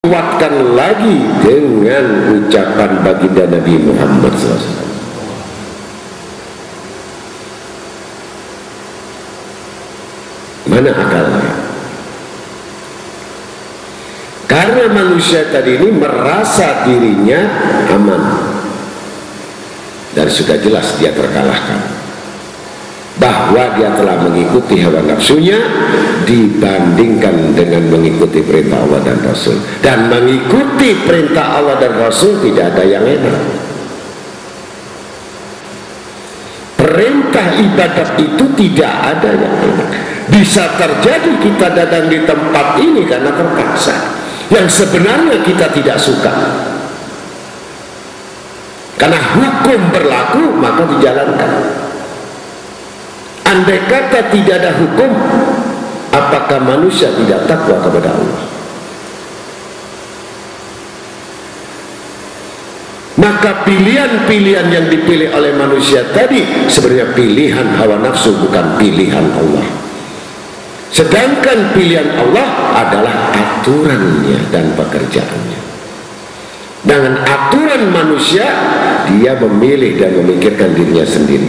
kuatkan lagi dengan ucapan baginda Nabi Muhammad SAW. Mana akalnya? Karena manusia tadi ini merasa dirinya aman dan sudah jelas dia terkalahkan, bahwa dia telah mengikuti hawa nafsunya dibandingkan dengan mengikuti perintah Allah dan Rasul. Dan mengikuti perintah Allah dan Rasul tidak ada yang enak. Perintah ibadat itu tidak ada yang enak. Bisa terjadi kita datang di tempat ini karena terpaksa, yang sebenarnya kita tidak suka. Karena hukum berlaku maka dijalankan. Andai kata tidak ada hukum, apakah manusia tidak takwa kepada Allah? Maka pilihan-pilihan yang dipilih oleh manusia tadi sebenarnya pilihan hawa nafsu, bukan pilihan Allah. Sedangkan pilihan Allah adalah aturannya dan pekerjaannya. Dengan aturan manusia, dia memilih dan memikirkan dirinya sendiri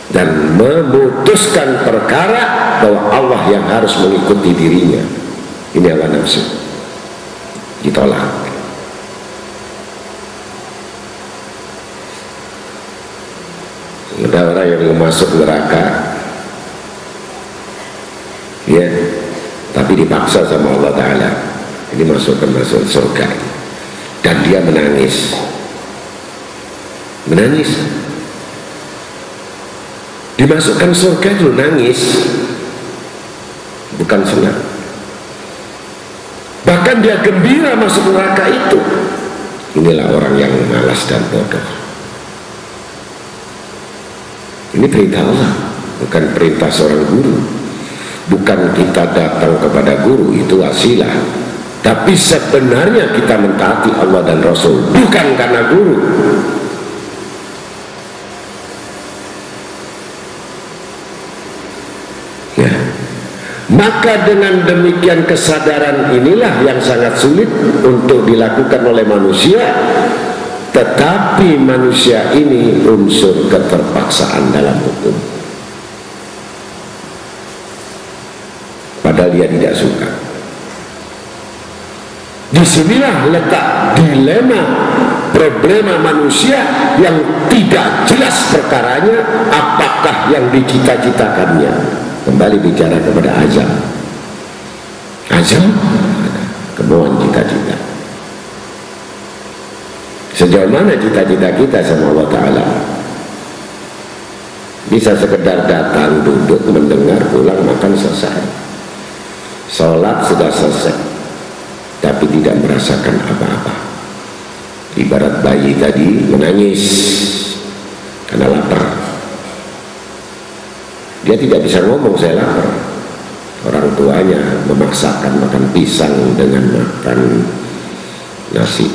dan memutuskan perkara bahwa Allah yang harus mengikuti dirinya. Ini hawa nafsu, ditolak. Ada orang yang mau masuk neraka, ya, tapi dipaksa sama Allah Ta'ala, ini masuk surga, dan dia menangis. Dimasukkan surga itu nangis, bukan senang. Bahkan dia gembira masuk neraka itu. Inilah orang yang malas dan bodoh. Ini perintah Allah, bukan perintah seorang guru. Bukan kita datang kepada guru, itu wasilah. Tapi sebenarnya kita mentaati Allah dan Rasul bukan karena guru. Ya. Maka dengan demikian kesadaran inilah yang sangat sulit untuk dilakukan oleh manusia. Tetapi manusia ini unsur keterpaksaan dalam hukum, padahal dia tidak suka. Disinilah letak dilema, problema manusia yang tidak jelas perkaranya, apakah yang dicita-citakannya. Kembali bicara kepada azam. Azam, kemauan cita-cita. Sejauh mana cita-cita kita sama Allah Ta'ala? Bisa sekedar datang, duduk, mendengar, pulang, makan, selesai. Sholat sudah selesai, tapi tidak merasakan apa-apa. Ibarat bayi tadi menangis karena lapar. Dia tidak bisa ngomong saya lapar. Orang tuanya memaksakan makan pisang dengan makan nasi.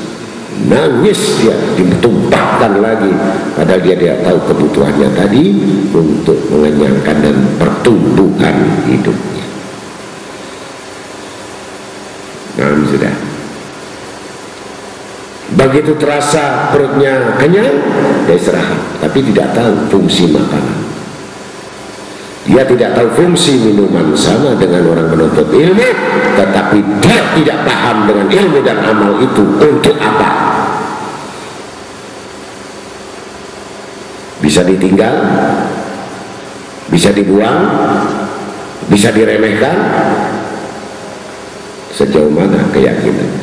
Nangis dia, ditumpahkan lagi, padahal dia tidak tahu kebutuhannya tadi untuk mengenyangkan dan pertumbuhan hidupnya. Nah, sudah. Begitu terasa perutnya kenyang, dia istirahat, tapi tidak tahu fungsi makanan. Dia tidak tahu fungsi minuman, sama dengan orang menuntut ilmu, tetapi dia tidak paham dengan ilmu dan amal itu untuk apa. Bisa ditinggal, bisa dibuang, bisa diremehkan. Sejauh mana keyakinannya?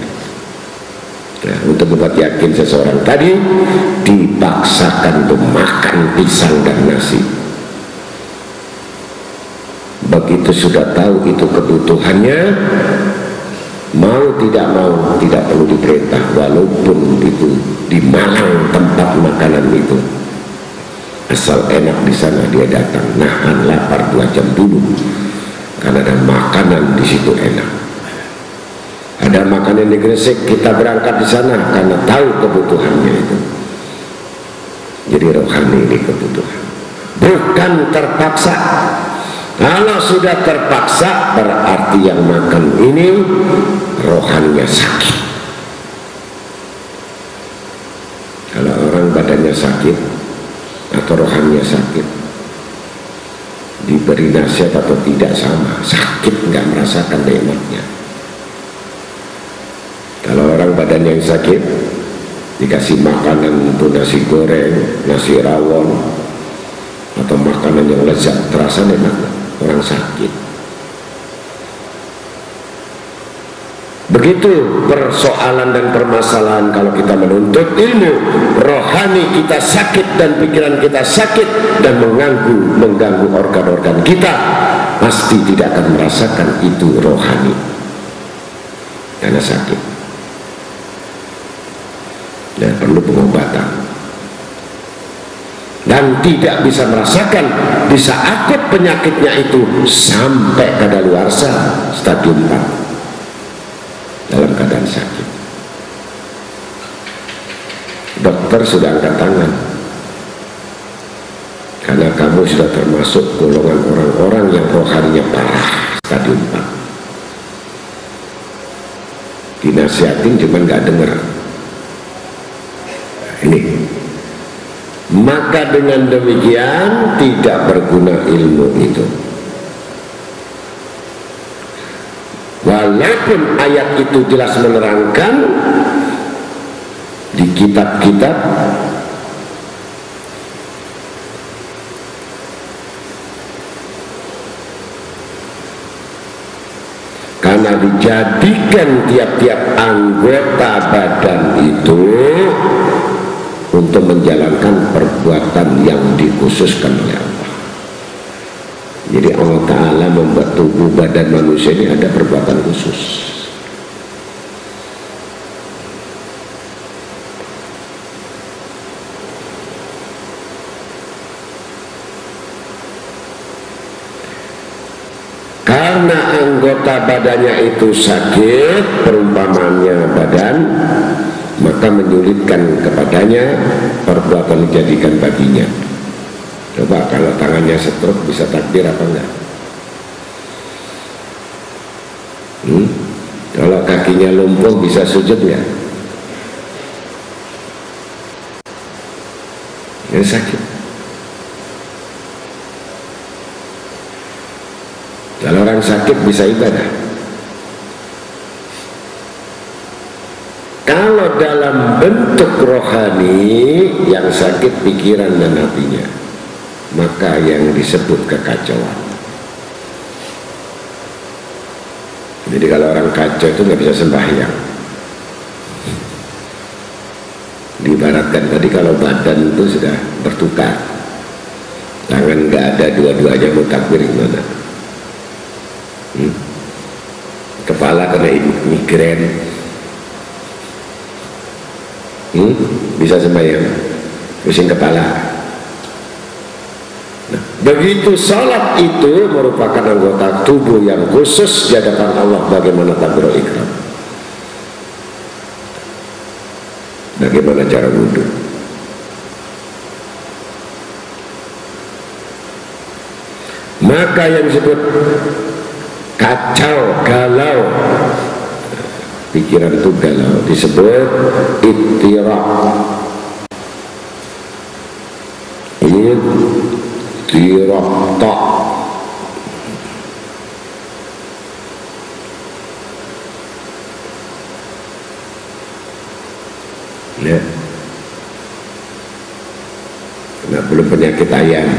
Nah, untuk membuat yakin seseorang tadi dipaksakan untuk makan pisang dan nasi. Begitu sudah tahu itu kebutuhannya, mau tidak mau tidak perlu diperintah, walaupun itu di Malang tempat makanan itu. Asal enak di sana dia datang, nahan lapar 2 jam dulu, karena ada makanan di situ enak. Ada makanan di Gresik, kita berangkat di sana karena tahu kebutuhannya itu. Jadi rohani ini kebutuhan, bukan terpaksa. Kalau sudah terpaksa, berarti yang makan ini rohaninya sakit. Kalau orang badannya sakit atau rohaninya sakit, diberi nasihat atau tidak sama, sakit nggak merasakan nikmatnya. Kalau orang badannya yang sakit, dikasih makanan untuk nasi goreng, nasi rawon, atau makanan yang lezat, terasa nikmatnya. Orang sakit. Begitu persoalan dan permasalahan kalau kita menuntut ilmu rohani, kita sakit dan pikiran kita sakit dan mengganggu organ-organ kita, pasti tidak akan merasakan itu rohani karena sakit. Dan perlu pengobatan. Dan tidak bisa merasakan, bisa akut penyakitnya itu sampai kadaluarsa stadium 4 dalam keadaan sakit. Dokter sudah angkat tangan karena kamu sudah termasuk golongan orang-orang yang rohaninya parah stadium 4. Dinasihatin cuman gak dengar. Ini maka dengan demikian tidak berguna ilmu itu. Walaupun ayat itu jelas menerangkan di kitab-kitab, karena dijadikan tiap-tiap anggota badan itu untuk menjalankan perbuatan yang dikhususkan oleh Allah. Jadi Allah Ta'ala membuat tubuh badan manusia ini ada perbuatan khusus. Karena anggota badannya itu sakit, perumpamannya badan, maka menyulitkan kepadanya perbuatan dijadikan baginya. Coba kalau tangannya stroke bisa takbir apa enggak? Kalau kakinya lumpuh bisa sujud enggak? Ya sakit. Kalau orang sakit bisa ibadah. Kalau dalam bentuk rohani yang sakit pikiran dan hatinya, maka yang disebut kekacauan. Jadi kalau orang kacau itu nggak bisa sembahyang. Diibaratkan tadi kalau badan itu sudah bertukar, tangan nggak ada dua-duanya mau takbir gimana? Kepala kena migrain. Bisa sembahyang pusing kepala. Nah, begitu salat itu merupakan anggota tubuh yang khusus di hadapan Allah. Bagaimana takbirul ihram, bagaimana cara wudhu, maka yang disebut kacau, galau, pikiran itu galau, disebut ittiraq. Ittiraq. Ya. Nah, belum penyakit ayam.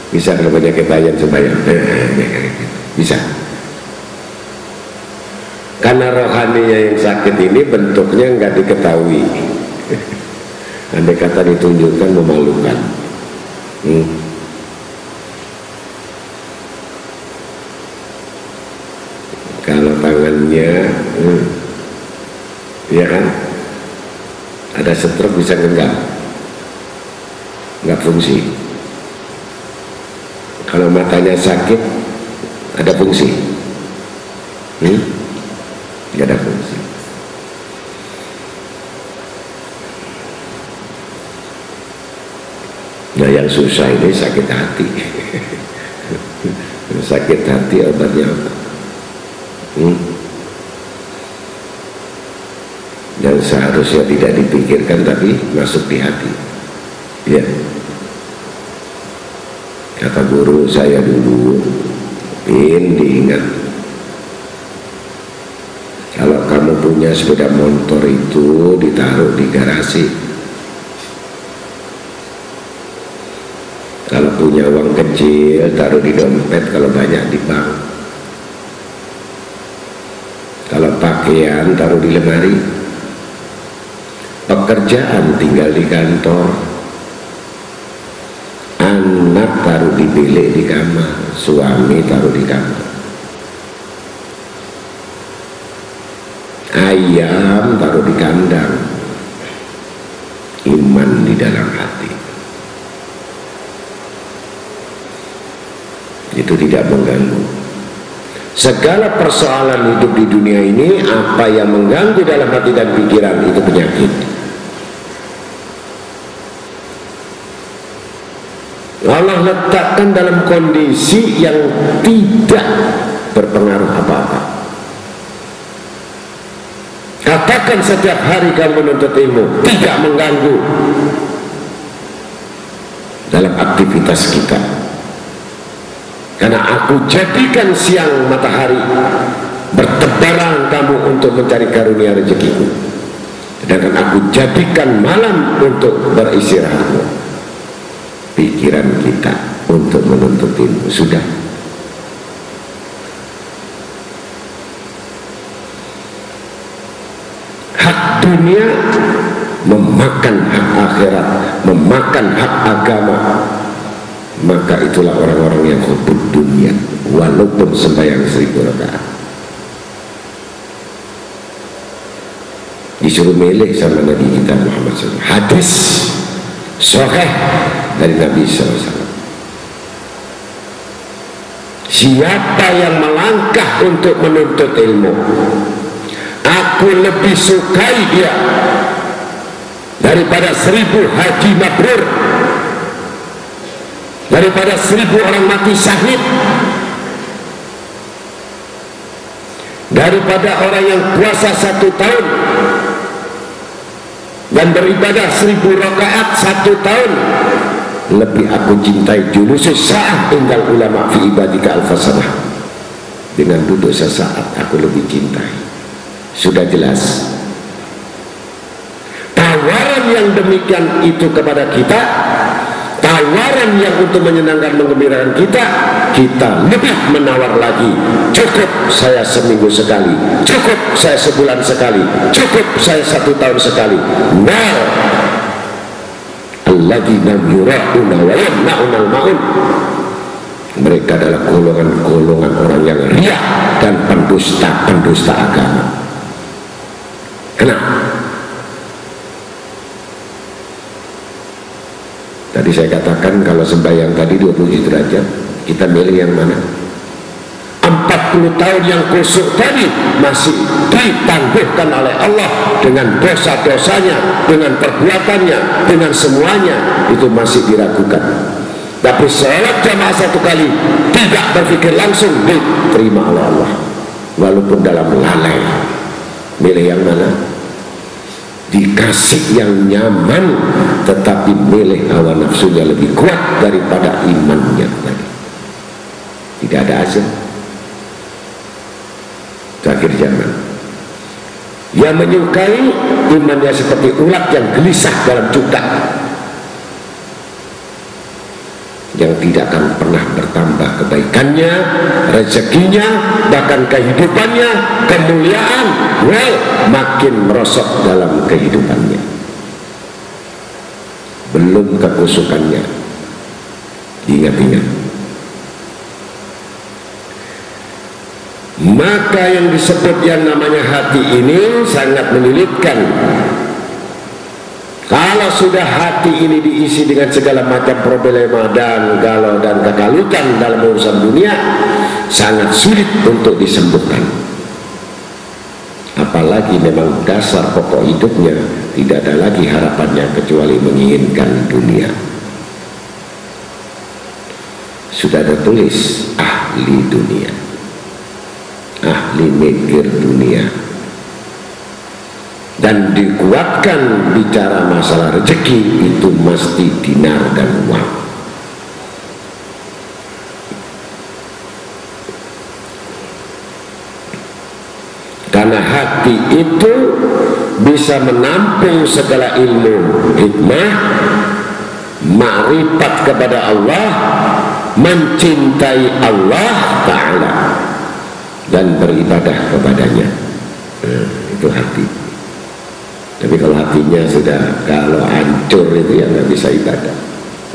Bisa kalau penyakit ayam sembahyang? Bisa. Karena rohaninya yang sakit ini bentuknya nggak diketahui. Andai kata ditunjukkan memalukan. Kalau tangannya, ya kan, ada stroke bisa genggam, nggak fungsi. Kalau matanya sakit, ada fungsi. Nggak ada fungsi. Nah, yang susah ini sakit hati. Sakit hati obatnya apa? Yang seharusnya tidak dipikirkan tapi masuk di hati. Ya, kata guru saya dulu, diingat, kalau kamu punya sepeda motor itu ditaruh di garasi. Kalau punya uang kecil taruh di dompet, kalau banyak di bank. Kalau pakaian taruh di lemari. Pekerjaan tinggal di kantor. Anak taruh di bilik di kamar, suami taruh di kamar. Ayam taruh di kandang. Iman di dalam hati. Itu tidak mengganggu. Segala persoalan hidup di dunia ini, apa yang mengganggu dalam hati dan pikiran itu penyakit. Allah letakkan dalam kondisi yang tidak berpengaruh apa-apa. Katakan setiap hari kamu menuntut ilmu, tidak mengganggu dalam aktivitas kita. Karena aku jadikan siang matahari bertebaran kamu untuk mencari karunia rezekiku, sedangkan aku jadikan malam untuk beristirahatmu. Pikiran kita untuk menuntut ilmu sudah. Hak dunia memakan hak akhirat, memakan hak agama. Maka itulah orang-orang yang hubud dunia, walaupun sembahyang 1000 rakaat. Disuruh milih sama Nabi kita Muhammad SAW. Hadis sahih dari Nabi SAW. Siapa yang melangkah untuk menuntut ilmu, aku lebih sukai dia daripada 1000 haji mabrur, daripada 1000 orang mati syahid, daripada orang yang puasa 1 tahun dan beribadah 1000 rakaat 1 tahun. Lebih aku cintai julusus sa'ah tinggal ulama fi ibadika al-fasanah. Dengan duduk sesaat aku lebih cintai. Sudah jelas. Tawaran yang demikian itu kepada kita, tawaran yang untuk menyenangkan menggembirakan kita, kita lebih menawar lagi. Cukup saya seminggu sekali, cukup saya sebulan sekali, cukup saya 1 tahun sekali. Nah, alladzina yura'una wa yamna'una al-ma'un, mereka adalah golongan-golongan orang yang riya dan pendusta agama. Kenapa? Tadi saya katakan kalau sembahyang tadi 27 derajat, kita milih yang mana? 40 tahun yang kusuk tadi masih ditangguhkan oleh Allah dengan dosa-dosanya, dengan perbuatannya, dengan semuanya, itu masih diragukan. Tapi sholat jamaah 1 kali tidak berpikir langsung, diterima oleh Allah walaupun dalam lalai. Milih yang mana? Dikasih yang nyaman tetapi milih hawa nafsunya lebih kuat daripada imannya tadi. Tidak ada azab. Akhir zaman yang menyukai imannya seperti ulat yang gelisah dalam cukak, yang tidak akan pernah bertambah kebaikannya, rezekinya, bahkan kehidupannya, kemuliaan, makin merosot dalam kehidupannya. Belum kekusukannya. Ingat-ingat. Maka yang disebut yang namanya hati ini sangat menyulitkan. Kalau sudah hati ini diisi dengan segala macam problema dan galau dan kekalutan dalam urusan dunia, sangat sulit untuk disembuhkan. Apalagi memang dasar pokok hidupnya tidak ada lagi harapannya kecuali menginginkan dunia. sudah tertulis ahli dunia, ahli mikir dunia, dan dikuatkan bicara masalah rezeki itu mesti dinar dan uang. Karena hati itu bisa menampung segala ilmu hikmah, makrifat kepada Allah, mencintai Allah Ta'ala, dan beribadah kepadanya. Itu hati. Tapi kalau hatinya sudah kalau hancur itu ya nggak bisa ibadah,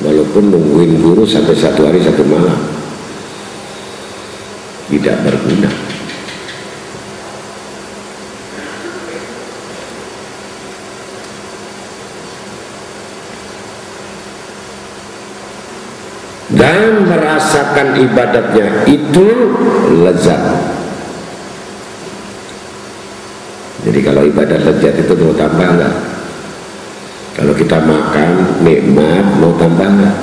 walaupun nungguin guru sampai 1 hari 1 malam, tidak berguna. Dan merasakan ibadatnya itu lezat. Jadi kalau ibadat lezat itu mau tambah enggak? Kalau kita makan nikmat mau tambah enggak?